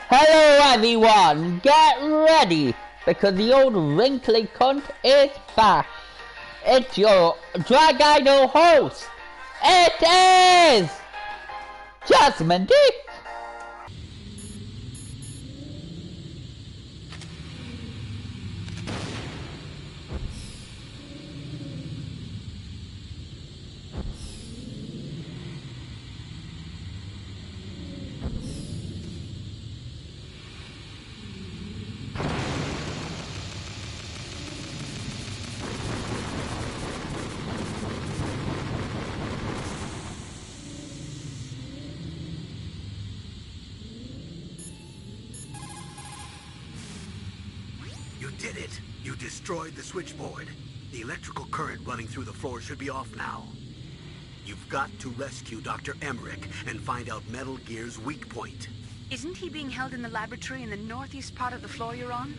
Hello everyone, get ready, because the old wrinkly cunt is back. It's your Drag Idol host. It is Jasmine Dick. You did it! You destroyed the switchboard. The electrical current running through the floor should be off now. You've got to rescue Dr. Emmerich and find out Metal Gear's weak point. Isn't he being held in the laboratory in the northeast part of the floor you're on?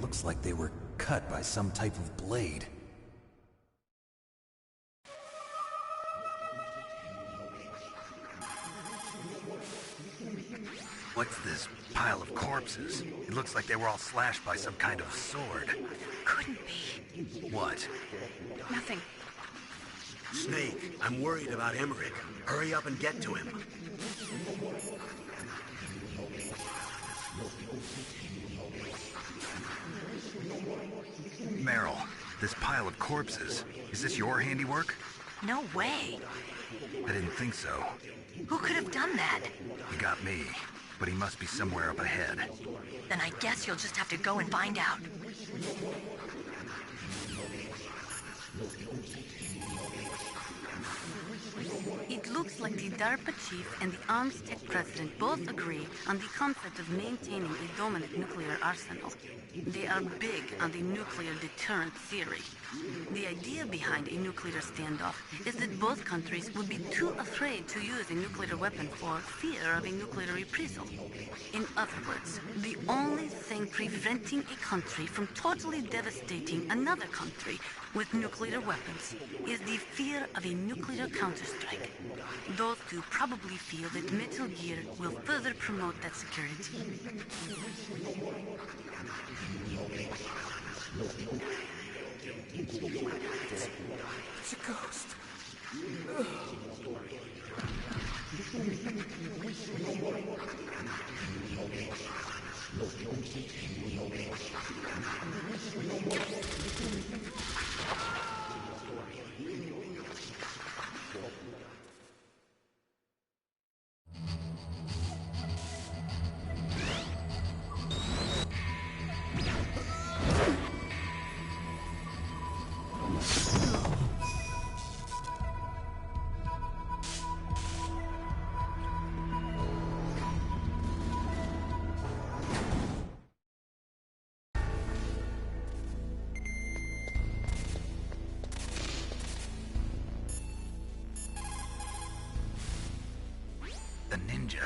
Looks like they were cut by some type of blade. What's this pile of corpses? It looks like they were all slashed by some kind of sword. Couldn't be. What? Nothing. Snake, I'm worried about Emmerich. Hurry up and get to him. Meryl, this pile of corpses, is this your handiwork? No way. I didn't think so. Who could have done that? He got me, but he must be somewhere up ahead. Then I guess you'll just have to go and find out. It looks like the DARPA chief and the Arms Tech president both agree on the concept of maintaining a dominant nuclear arsenal. They are big on the nuclear deterrent theory. The idea behind a nuclear standoff is that both countries would be too afraid to use a nuclear weapon for fear of a nuclear reprisal. In other words, the only thing preventing a country from totally devastating another country with nuclear weapons is the fear of a nuclear counterstrike. Those two probably feel that Metal Gear will further promote that security. It's a ghost. The ninja.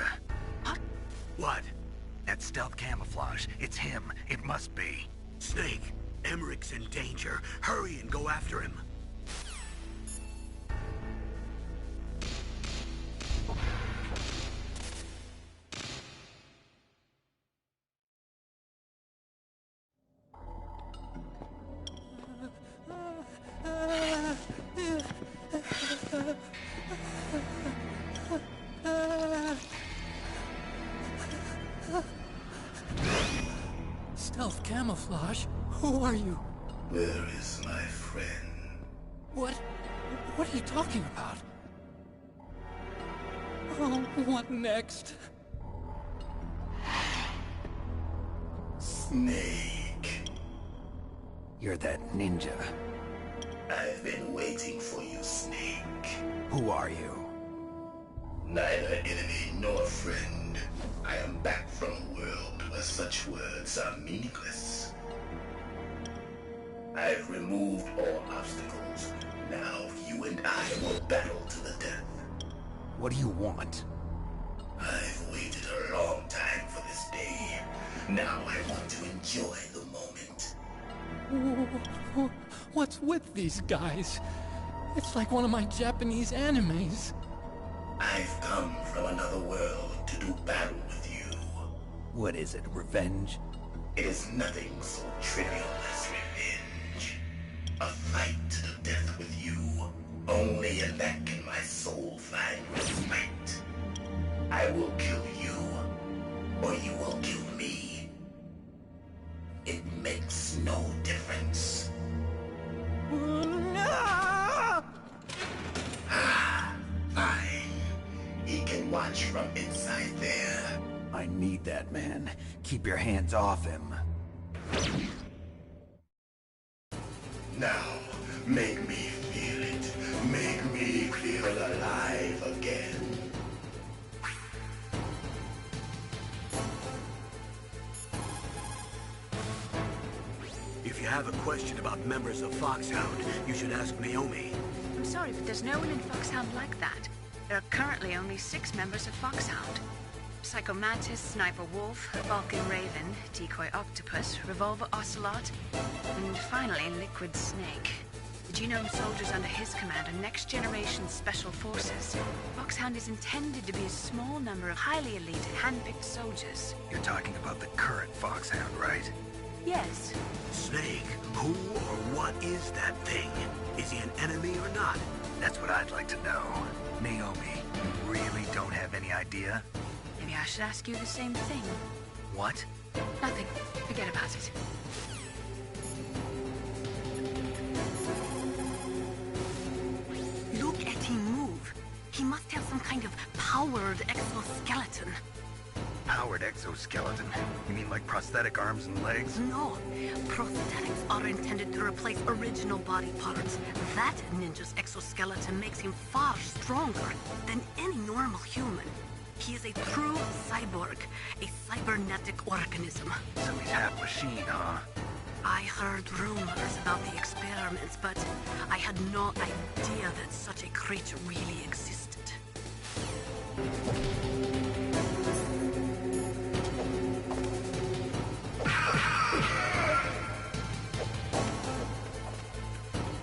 What? What? That stealth camouflage. It's him. It must be. Snake, Emmerich's in danger. Hurry and go after him. Stealth camouflage? Who are you? Where is my friend? What are you talking about? Oh, what next? Snake. You're that ninja. I've been waiting for you, Snake. Who are you? Neither enemy nor friend. I am back Such words are meaningless. I've removed all obstacles. Now you and I will battle to the death. What do you want? I've waited a long time for this day. Now I want to enjoy the moment. What's with these guys? It's like one of my Japanese animes. I've come from another world to do battle with you. What is it, revenge? It is nothing so trivial as revenge. A fight to the death with you. Only in that can my soul find respite. I will kill you, or you will kill me. It makes no difference. Fine. He can watch from inside there. I need that man. Keep your hands off him. Now, make me feel it. Make me feel alive again. If you have a question about members of Foxhound, you should ask Naomi. I'm sorry, but there's no one in Foxhound like that. There are currently only 6 members of Foxhound. Psycho Mantis, Sniper Wolf, Vulcan Raven, Decoy Octopus, Revolver Ocelot, and finally Liquid Snake. The genome soldiers under his command are next-generation special forces. Foxhound is intended to be a small number of highly elite, hand-picked soldiers. You're talking about the current Foxhound, right? Yes. Snake, who or what is that thing? Is he an enemy or not? That's what I'd like to know. Naomi, you really don't have any idea? Maybe I should ask you the same thing. What? Nothing. Forget about it. Look at him move. He must have some kind of powered exoskeleton. Powered exoskeleton? You mean like prosthetic arms and legs? No. Prosthetics are intended to replace original body parts. That ninja's exoskeleton makes him far stronger than any normal human. He is a true cyborg, a cybernetic organism. So he's half machine, huh? I heard rumors about the experiments, but I had no idea that such a creature really existed.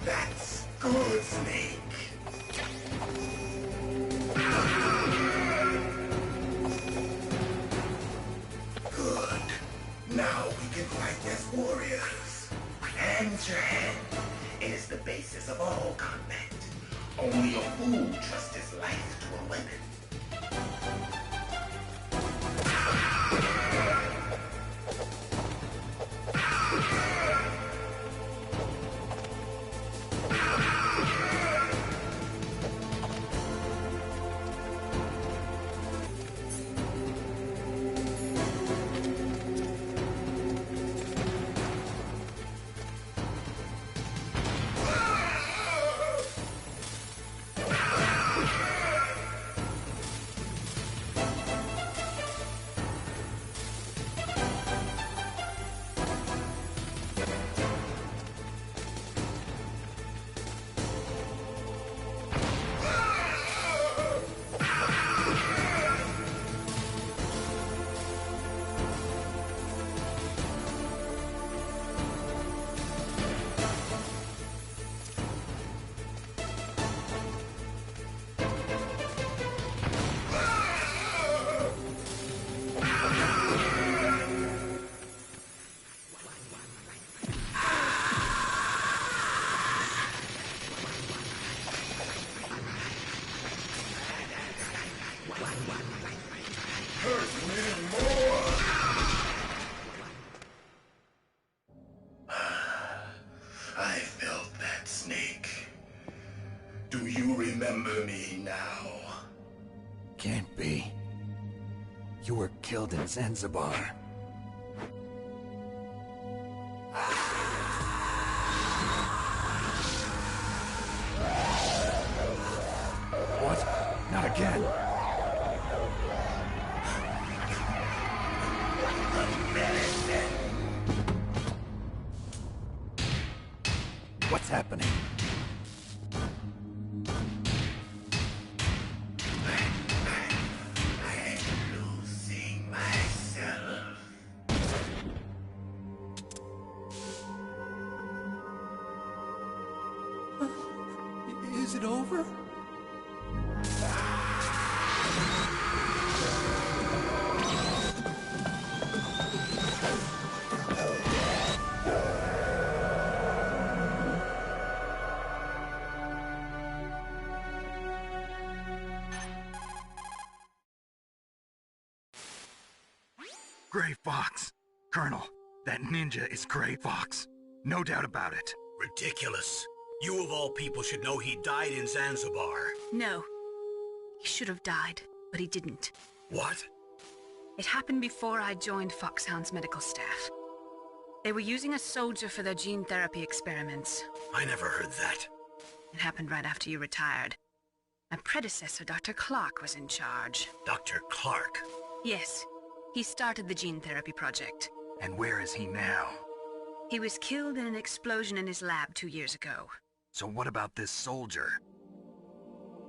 That's good, Snake. Good. Now we can fight as warriors. Hand to hand. It is the basis of all combat. Only a fool trusts his life to a weapon. I felt that, Snake. Do you remember me now? Can't be. You were killed in Zanzibar. What? Not again. The What's happening? I'm losing myself. Is it over? Gray Fox. Colonel, that ninja is Gray Fox. No doubt about it. Ridiculous. You of all people should know he died in Zanzibar. No. He should have died, but he didn't. What? It happened before I joined Foxhound's medical staff. They were using a soldier for their gene therapy experiments. I never heard that. It happened right after you retired. My predecessor, Dr. Clark, was in charge. Dr. Clark. Yes, he started the gene therapy project. And where is he now? He was killed in an explosion in his lab 2 years ago. So what about this soldier?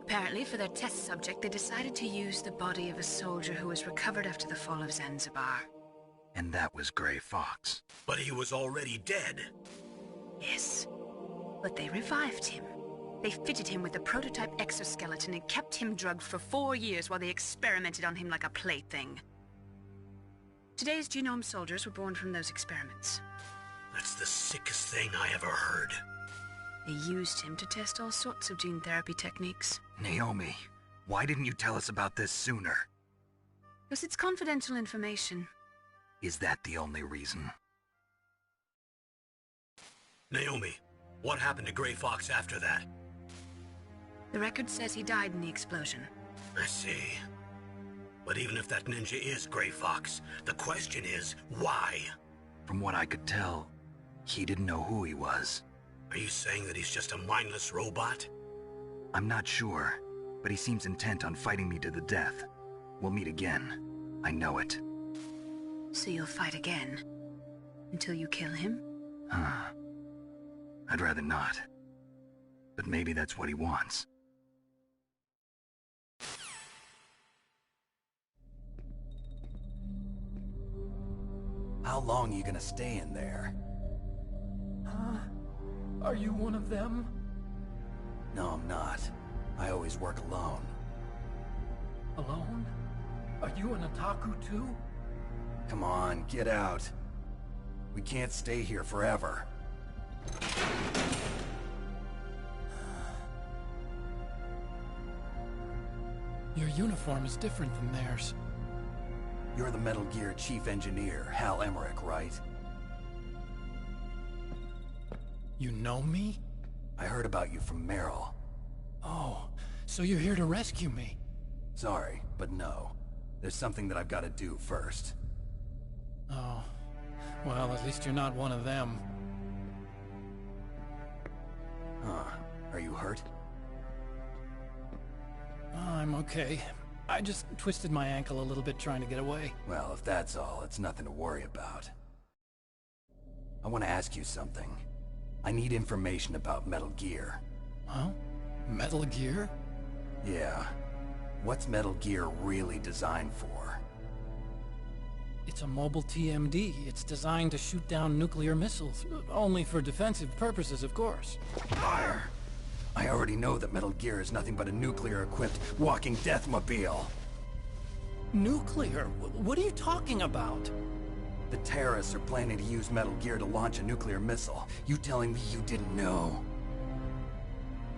Apparently, for their test subject, they decided to use the body of a soldier who was recovered after the fall of Zanzibar. And that was Gray Fox. But he was already dead. Yes, but they revived him. They fitted him with a prototype exoskeleton and kept him drugged for 4 years while they experimented on him like a plaything. Today's genome soldiers were born from those experiments. That's the sickest thing I ever heard. They used him to test all sorts of gene therapy techniques. Naomi, why didn't you tell us about this sooner? Because it's confidential information. Is that the only reason? Naomi, what happened to Gray Fox after that? The record says he died in the explosion. I see. But even if that ninja is Gray Fox, the question is, why? From what I could tell, he didn't know who he was. Are you saying that he's just a mindless robot? I'm not sure, but he seems intent on fighting me to the death. We'll meet again. I know it. So you'll fight again? Until you kill him? Huh. I'd rather not. But maybe that's what he wants. How long are you gonna stay in there? Huh? Are you one of them? No, I'm not. I always work alone. Alone? Are you an otaku too? Come on, get out. We can't stay here forever. Your uniform is different than theirs. You're the Metal Gear Chief Engineer, Hal Emmerich, right? You know me? I heard about you from Meryl. Oh, so you're here to rescue me? Sorry, but no. There's something that I've got to do first. Oh, well, at least you're not one of them. Huh. Are you hurt? Oh, I'm okay. I just twisted my ankle a little bit trying to get away. Well, if that's all, it's nothing to worry about. I want to ask you something. I need information about Metal Gear. Huh? Metal Gear? Yeah. What's Metal Gear really designed for? It's a mobile TMD. It's designed to shoot down nuclear missiles. Only for defensive purposes, of course. Fire! I already know that Metal Gear is nothing but a nuclear-equipped walking deathmobile. Nuclear? What are you talking about? The terrorists are planning to use Metal Gear to launch a nuclear missile. You telling me you didn't know?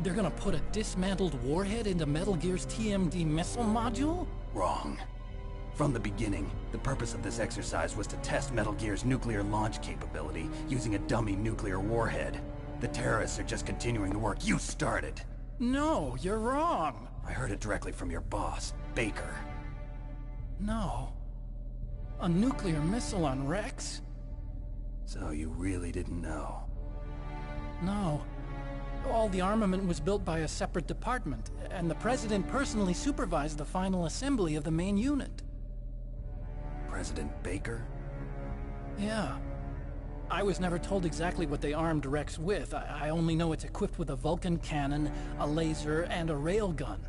They're gonna put a dismantled warhead into Metal Gear's TMD missile module? Wrong. From the beginning, the purpose of this exercise was to test Metal Gear's nuclear launch capability using a dummy nuclear warhead. The terrorists are just continuing the work you started. No, you're wrong. I heard it directly from your boss, Baker. No. A nuclear missile on Rex? So you really didn't know? No. All the armament was built by a separate department, and the President personally supervised the final assembly of the main unit. President Baker? Yeah. I was never told exactly what they armed Rex with. I only know it's equipped with a Vulcan cannon, a laser, and a railgun.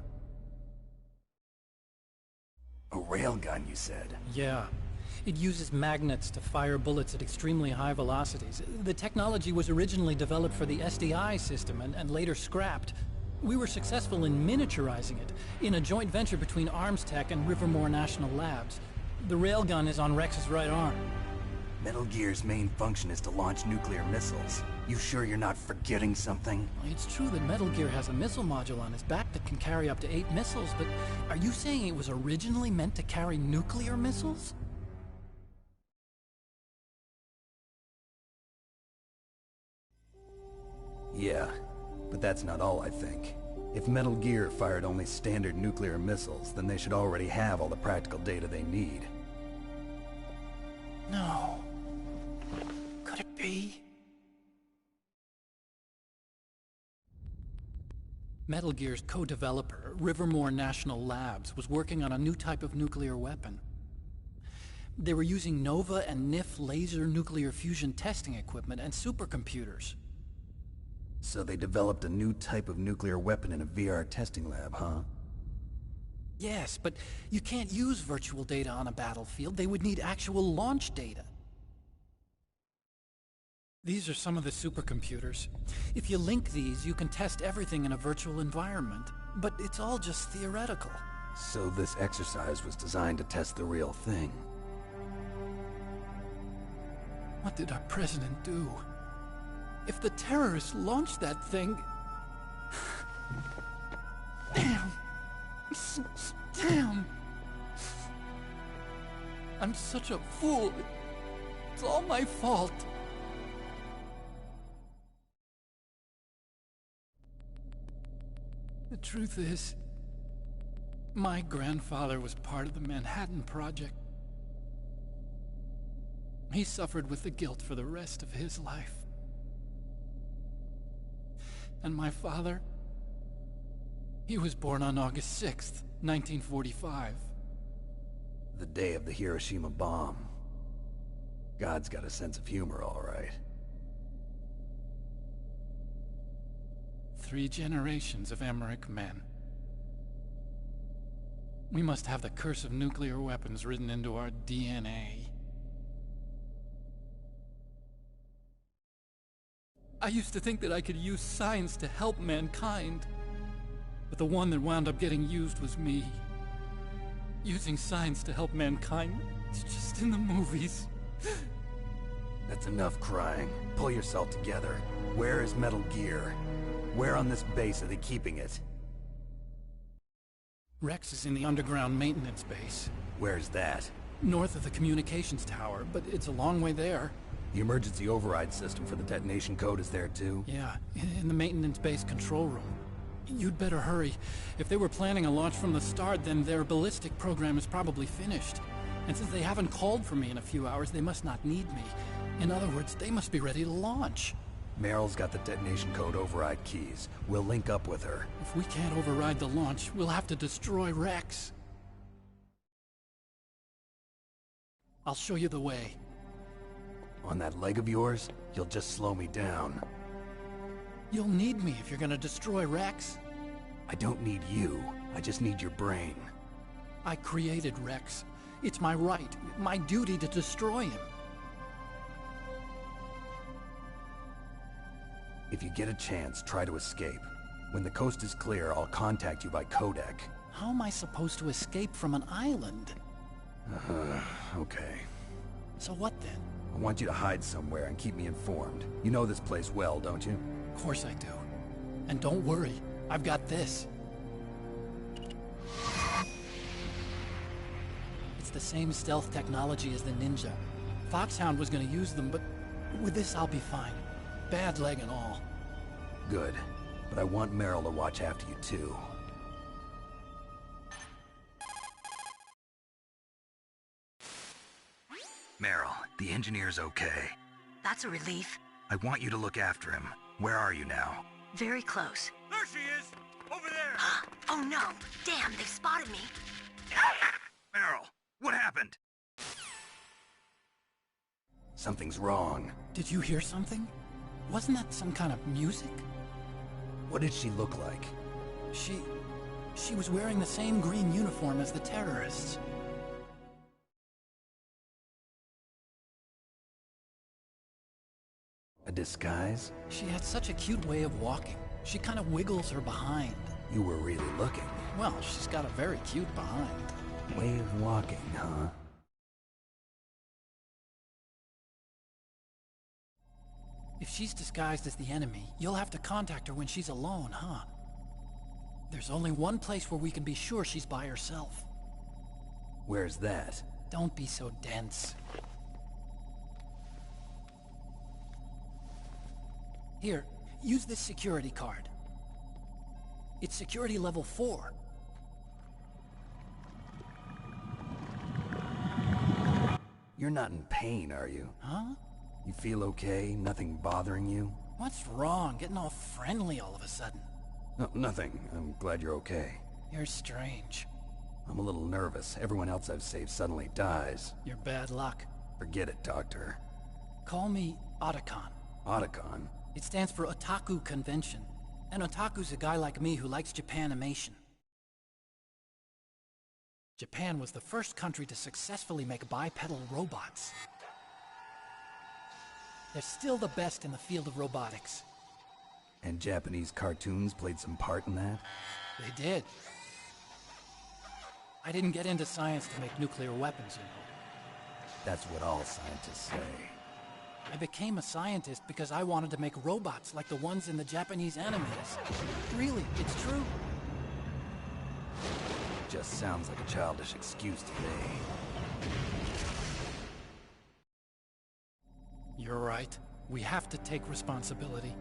A railgun, you said? Yeah. It uses magnets to fire bullets at extremely high velocities. The technology was originally developed for the SDI system and later scrapped. We were successful in miniaturizing it, in a joint venture between Arms Tech and Rivermore National Labs. The railgun is on Rex's right arm. Metal Gear's main function is to launch nuclear missiles. You sure you're not forgetting something? It's true that Metal Gear has a missile module on its back that can carry up to 8 missiles, but are you saying it was originally meant to carry nuclear missiles? Yeah, but that's not all I think. If Metal Gear fired only standard nuclear missiles, then they should already have all the practical data they need. No. Could it be? Metal Gear's co-developer, Rivermore National Labs, was working on a new type of nuclear weapon. They were using Nova and NIF laser nuclear fusion testing equipment and supercomputers. So they developed a new type of nuclear weapon in a VR testing lab, huh? Yes, but you can't use virtual data on a battlefield. They would need actual launch data. These are some of the supercomputers. If you link these, you can test everything in a virtual environment. But it's all just theoretical. So this exercise was designed to test the real thing. What did our president do? If the terrorists launched that thing... Damn! Damn! I'm such a fool. It's all my fault. The truth is, my grandfather was part of the Manhattan Project. He suffered with the guilt for the rest of his life. And my father, he was born on August 6th, 1945. The day of the Hiroshima bomb. God's got a sense of humor, all right. 3 generations of Emmerich men. We must have the curse of nuclear weapons written into our DNA. I used to think that I could use science to help mankind. But the one that wound up getting used was me. Using science to help mankind, it's just in the movies. That's enough crying. Pull yourself together. Where is Metal Gear? Where on this base are they keeping it? Rex is in the underground maintenance base. Where's that? North of the communications tower, but it's a long way there. The emergency override system for the detonation code is there too? Yeah, in the maintenance base control room. You'd better hurry. If they were planning a launch from the start, then their ballistic program is probably finished. And since they haven't called for me in a few hours, they must not need me. In other words, they must be ready to launch. Meryl's got the detonation code override keys. We'll link up with her. If we can't override the launch, we'll have to destroy Rex. I'll show you the way. On that leg of yours, you'll just slow me down. You'll need me if you're gonna destroy Rex. I don't need you. I just need your brain. I created Rex. It's my right, my duty to destroy him. If you get a chance, try to escape. When the coast is clear, I'll contact you by codec. How am I supposed to escape from an island? Okay. So what then? I want you to hide somewhere and keep me informed. You know this place well, don't you? Of course I do. And don't worry, I've got this. It's the same stealth technology as the Ninja. Foxhound was gonna use them, but with this I'll be fine. Bad leg and all. Good. But I want Meryl to watch after you too. Meryl, the engineer's okay. That's a relief. I want you to look after him. Where are you now? Very close. There she is! Over there! Oh no! Damn, they've spotted me. Meryl, what happened? Something's wrong. Did you hear something? Wasn't that some kind of music? What did she look like? She was wearing the same green uniform as the terrorists. A disguise? She had such a cute way of walking. She kind of wiggles her behind. You were really looking. Well, she's got a very cute behind. Way of walking, huh? If she's disguised as the enemy, you'll have to contact her when she's alone, huh? There's only one place where we can be sure she's by herself. Where's that? Don't be so dense. Here, use this security card. It's security level 4. You're not in pain, are you? Huh? You feel okay? Nothing bothering you? What's wrong? Getting all friendly all of a sudden. No, nothing. I'm glad you're okay. You're strange. I'm a little nervous. Everyone else I've saved suddenly dies. You're bad luck. Forget it, Doctor. Call me Otacon. Otacon? It stands for Otaku Convention. An otaku's a guy like me who likes Japanimation. Japan was the first country to successfully make bipedal robots. They're still the best in the field of robotics. And Japanese cartoons played some part in that? They did. I didn't get into science to make nuclear weapons, you know. That's what all scientists say. I became a scientist because I wanted to make robots like the ones in the Japanese animes. Really, it's true. Just sounds like a childish excuse to me. You're right. We have to take responsibility.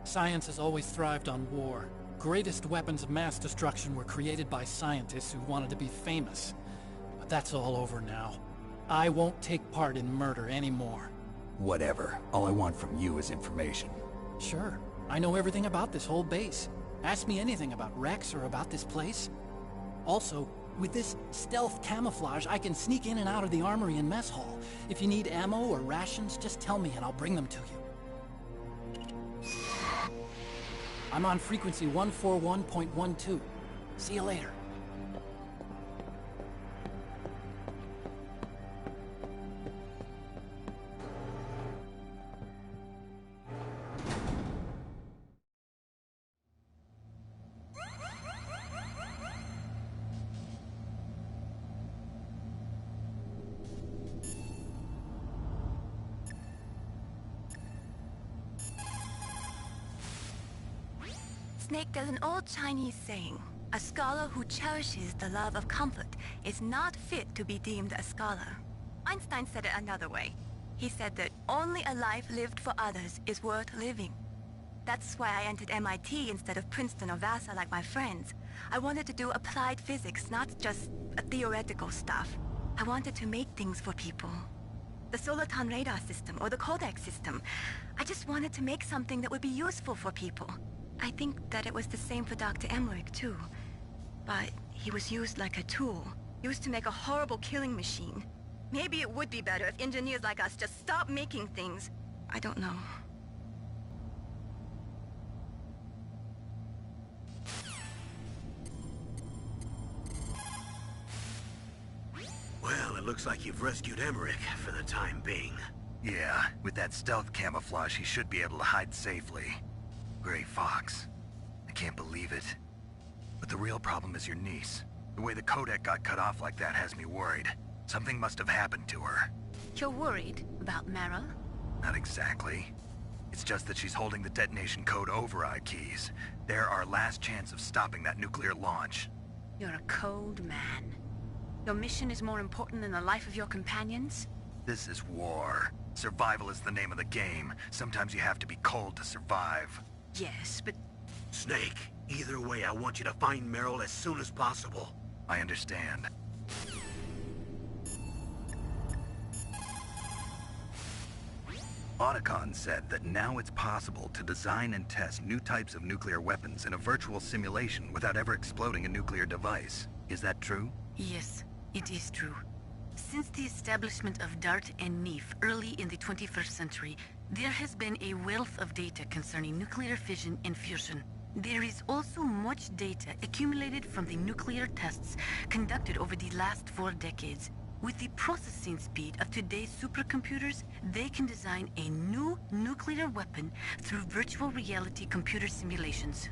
Science has always thrived on war. Greatest weapons of mass destruction were created by scientists who wanted to be famous. But that's all over now. I won't take part in murder anymore. Whatever. All I want from you is information. Sure. I know everything about this whole base. Ask me anything about Rex or about this place. Also, with this stealth camouflage, I can sneak in and out of the armory and mess hall. If you need ammo or rations, just tell me and I'll bring them to you. I'm on frequency 141.12. See you later. Snake, there's an old Chinese saying, a scholar who cherishes the love of comfort is not fit to be deemed a scholar. Einstein said it another way. He said that only a life lived for others is worth living. That's why I entered MIT instead of Princeton or Vassar like my friends. I wanted to do applied physics, not just theoretical stuff. I wanted to make things for people. The Soliton radar system or the Codex system. I just wanted to make something that would be useful for people. I think that it was the same for Dr. Emmerich, too. But he was used like a tool, used to make a horrible killing machine. Maybe it would be better if engineers like us just stopped making things. I don't know. Well, it looks like you've rescued Emmerich for the time being. Yeah, with that stealth camouflage, he should be able to hide safely. Gray Fox. I can't believe it. But the real problem is your niece. The way the codec got cut off like that has me worried. Something must have happened to her. You're worried about Mara? Not exactly. It's just that she's holding the detonation code override keys. They're our last chance of stopping that nuclear launch. You're a cold man. Your mission is more important than the life of your companions? This is war. Survival is the name of the game. Sometimes you have to be cold to survive. Yes, but... Snake, either way, I want you to find Meryl as soon as possible. I understand. Otacon said that now it's possible to design and test new types of nuclear weapons in a virtual simulation without ever exploding a nuclear device. Is that true? Yes, it is true. Since the establishment of DART and NEEF early in the 21st century, there has been a wealth of data concerning nuclear fission and fusion. There is also much data accumulated from the nuclear tests conducted over the last 4 decades. With the processing speed of today's supercomputers, they can design a new nuclear weapon through virtual reality computer simulations.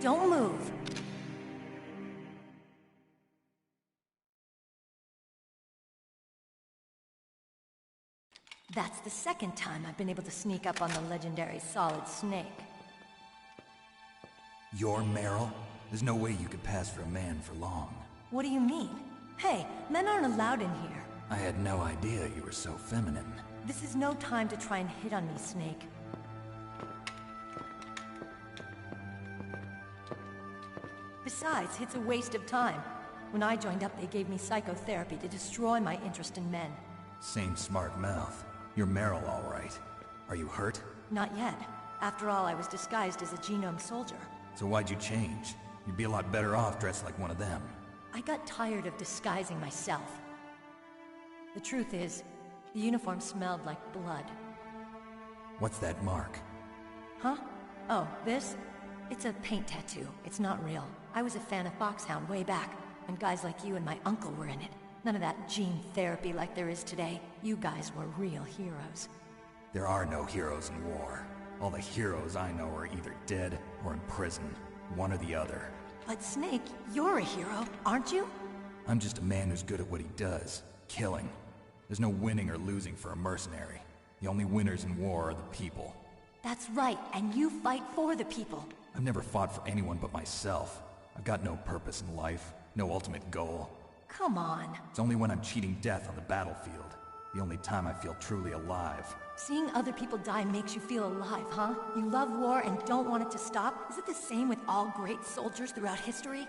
Don't move. That's the second time I've been able to sneak up on the legendary Solid Snake. You're Meryl? There's no way you could pass for a man for long. What do you mean? Hey, men aren't allowed in here. I had no idea you were so feminine. This is no time to try and hit on me, Snake. Besides, it's a waste of time. When I joined up, they gave me psychotherapy to destroy my interest in men. Same smart mouth. You're Meryl, all right. Are you hurt? Not yet. After all, I was disguised as a genome soldier. So why'd you change? You'd be a lot better off dressed like one of them. I got tired of disguising myself. The truth is, the uniform smelled like blood. What's that mark? Huh? Oh, this? It's a paint tattoo. It's not real. I was a fan of Foxhound way back, when guys like you and my uncle were in it. None of that gene therapy like there is today. You guys were real heroes. There are no heroes in war. All the heroes I know are either dead or in prison. One or the other. But Snake, you're a hero, aren't you? I'm just a man who's good at what he does. Killing. There's no winning or losing for a mercenary. The only winners in war are the people. That's right, and you fight for the people. I've never fought for anyone but myself. I've got no purpose in life, no ultimate goal. Come on. It's only when I'm cheating death on the battlefield. The only time I feel truly alive. Seeing other people die makes you feel alive, huh? You love war and don't want it to stop? Is it the same with all great soldiers throughout history?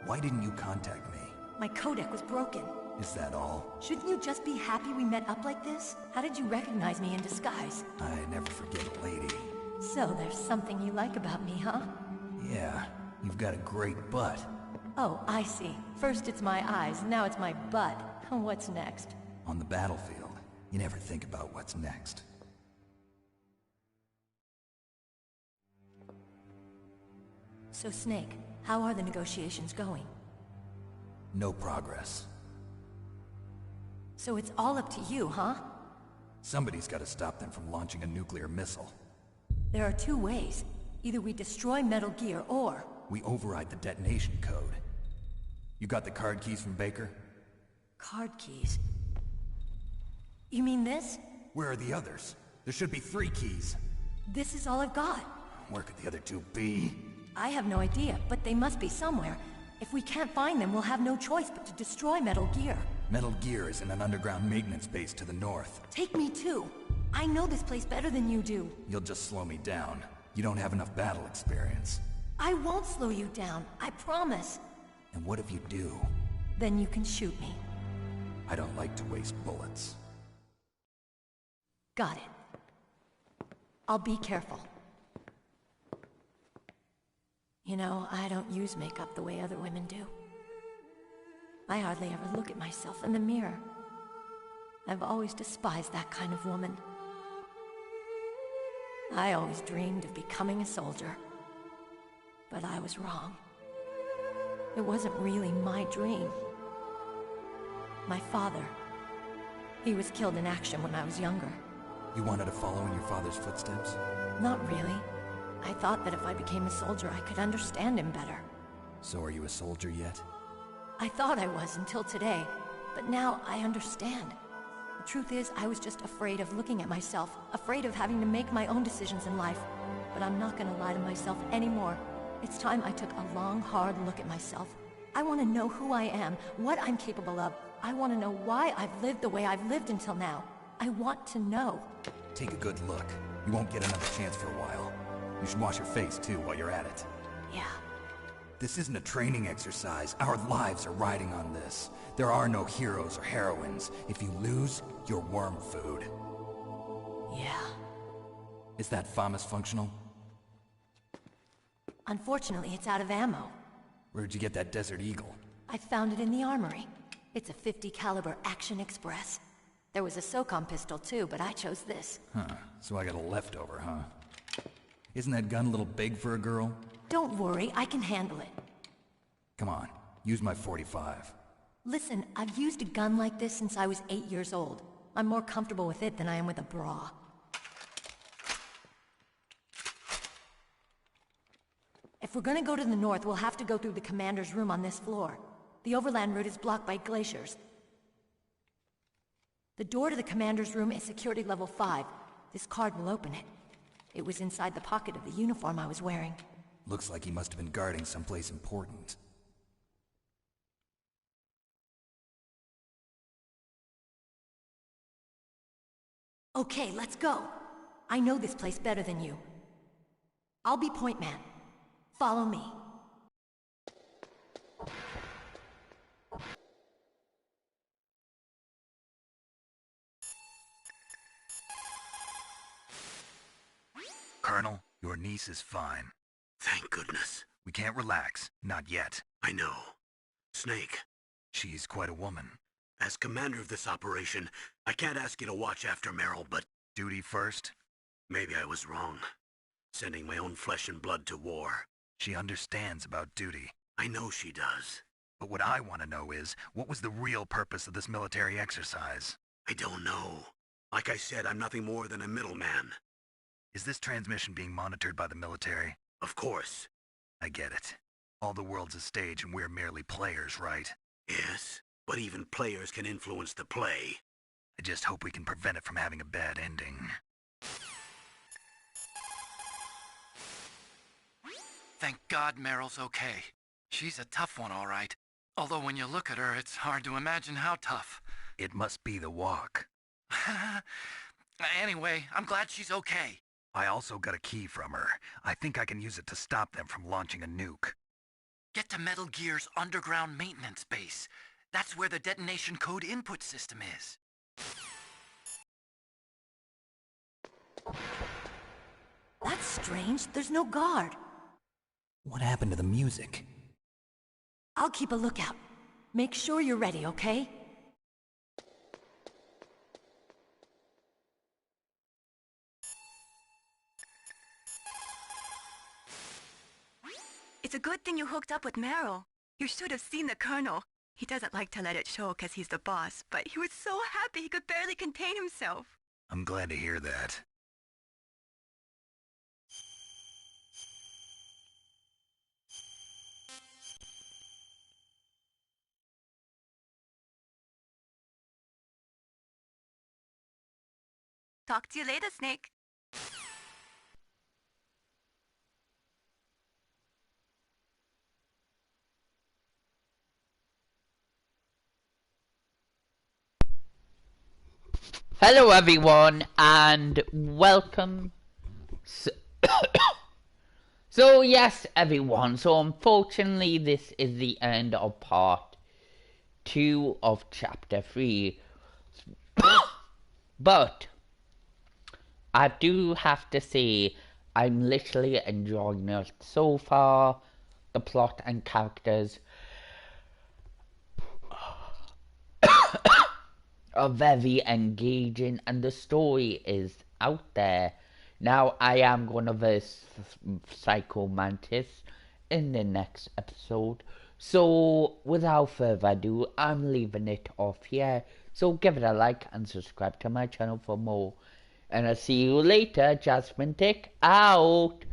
Why didn't you contact me? My codec was broken. Is that all? Shouldn't you just be happy we met up like this? How did you recognize me in disguise? I never forget a lady. So there's something you like about me, huh? Yeah, you've got a great butt. Oh, I see. First it's my eyes, now it's my butt. What's next? On the battlefield, you never think about what's next. So Snake, how are the negotiations going? No progress. So it's all up to you, huh? Somebody's got to stop them from launching a nuclear missile. There are two ways. Either we destroy Metal Gear, or... we override the detonation code. You got the card keys from Baker? Card keys? You mean this? Where are the others? There should be 3 keys. This is all I've got. Where could the other two be? I have no idea, but they must be somewhere. If we can't find them, we'll have no choice but to destroy Metal Gear. Metal Gear is in an underground maintenance base to the north. Take me too. I know this place better than you do. You'll just slow me down. You don't have enough battle experience. I won't slow you down, I promise. And what if you do? Then you can shoot me. I don't like to waste bullets. Got it. I'll be careful. You know, I don't use makeup the way other women do. I hardly ever look at myself in the mirror. I've always despised that kind of woman. I always dreamed of becoming a soldier. But I was wrong. It wasn't really my dream. My father, he was killed in action when I was younger. You wanted to follow in your father's footsteps? Not really. I thought that if I became a soldier, I could understand him better. So are you a soldier yet? I thought I was until today, but now I understand. The truth is, I was just afraid of looking at myself, afraid of having to make my own decisions in life. But I'm not gonna lie to myself anymore. It's time I took a long, hard look at myself. I want to know who I am, what I'm capable of. I want to know why I've lived the way I've lived until now. I want to know. Take a good look. You won't get another chance for a while. You should wash your face, too, while you're at it. Yeah. This isn't a training exercise. Our lives are riding on this. There are no heroes or heroines. If you lose, you're worm food. Yeah. Is that FAMAS functional? Unfortunately, it's out of ammo. Where'd you get that Desert Eagle? I found it in the armory. It's a .50 caliber Action Express. There was a SOCOM pistol too, but I chose this. Huh, so I got a leftover, huh? Isn't that gun a little big for a girl? Don't worry, I can handle it. Come on, use my .45. Listen, I've used a gun like this since I was 8 years old. I'm more comfortable with it than I am with a bra. If we're gonna go to the north, we'll have to go through the commander's room on this floor. The overland route is blocked by glaciers. The door to the commander's room is security level 5. This card will open it. It was inside the pocket of the uniform I was wearing. Looks like he must have been guarding someplace important. Okay, let's go. I know this place better than you. I'll be point man. Follow me. Colonel, your niece is fine. Thank goodness. We can't relax. Not yet. I know. Snake, She's quite a woman. as commander of this operation, I can't ask you to watch after Meryl, but Duty first? maybe I was wrong. Sending my own flesh and blood to war. She understands about duty. I know she does. But what I want to know is, what was the real purpose of this military exercise? I don't know. Like I said, I'm nothing more than a middleman. Is this transmission being monitored by the military? Of course. I get it. All the world's a stage and we're merely players, right? Yes, but even players can influence the play. I just hope we can prevent it from having a bad ending. Thank God Meryl's okay. She's a tough one, all right. Although when you look at her, it's hard to imagine how tough. It must be the walk. Anyway, I'm glad she's okay. I also got a key from her. I think I can use it to stop them from launching a nuke. Get to Metal Gear's underground maintenance base. That's where the detonation code input system is. That's strange. There's no guard. What happened to the music? I'll keep a lookout. Make sure you're ready, okay? It's a good thing you hooked up with Meryl. You should have seen the Colonel. He doesn't like to let it show because he's the boss, but he was so happy he could barely contain himself. I'm glad to hear that. Talk to you later, Snake. Hello everyone and welcome. So yes everyone, so unfortunately this is the end of part 2 of chapter 3. But I do have to say I'm literally enjoying it so far. The plot and characters are very engaging and the story is out there. Now I am gonna verse Psycho Mantis in the next episode. So without further ado, I'm leaving it off here. So give it a like and subscribe to my channel for more. And I'll see you later. Jasmine Tick out.